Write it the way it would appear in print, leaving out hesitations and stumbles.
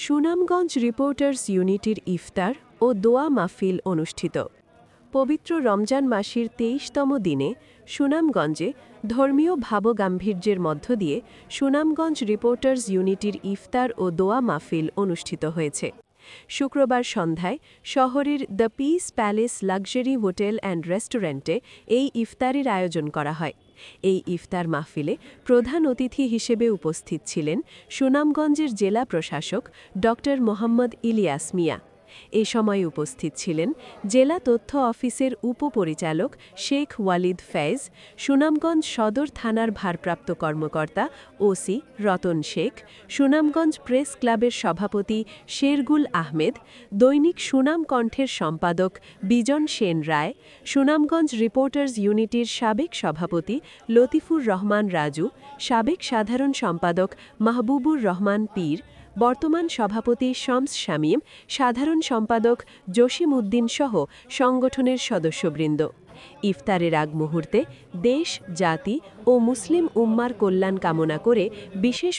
Sunamganj reporters ইউনিটির ইফতার ও দোয়া মাহফিল অনুষ্ঠিত। পবিত্র রমজান মাসের ২৩তম দিনে সুনামগঞ্জে ধর্মীয় ভাবগাম্ভীর্যের মধ্য দিয়ে সুনামগঞ্জ রিপোর্টার্স ইউনিটির ইফতার ও দোয়া মাহফিল অনুষ্ঠিত হয়েছে। শুক্রবার সন্ধ্যায় শহরের the piece palace luxury hotel and রেস্টুরেন্টে এই ইফতারের আয়োজন করা হয়। এই ইফতার মাহফিলে প্রধান অতিথি হিসেবে উপস্থিত ছিলেন সুনামগঞ্জের জেলা প্রশাসক ড মোহাম্মদ ইলিয়াস মিয়া। এ সময় উপস্থিত ছিলেন জেলা তথ্য অফিসের উপপরিচালক শেখ ওয়ালিদ ফেজ, সুনামগঞ্জ সদর থানার ভারপ্রাপ্ত কর্মকর্তা ওসি রতন শেখ, সুনামগঞ্জ প্রেস ক্লাবের সভাপতি শেরগুল আহমেদ, দৈনিক সুনাম কণ্ঠের সম্পাদক বিজন সেন রায়, সুনামগঞ্জ রিপোর্টার্স ইউনিটির সাবেক সভাপতি লতিফুর রহমান রাজু, সাবেক সাধারণ সম্পাদক মাহবুবুর রহমান পীর, বর্তমান সভাপতি শমস শামীম, সাধারণ সম্পাদক জসিম উদ্দিন সহ সংগঠনের সদস্যবৃন্দ। ইফতারের আগ মুহূর্তে দেশ, জাতি ও মুসলিম উম্মার কল্যাণ কামনা করে বিশেষ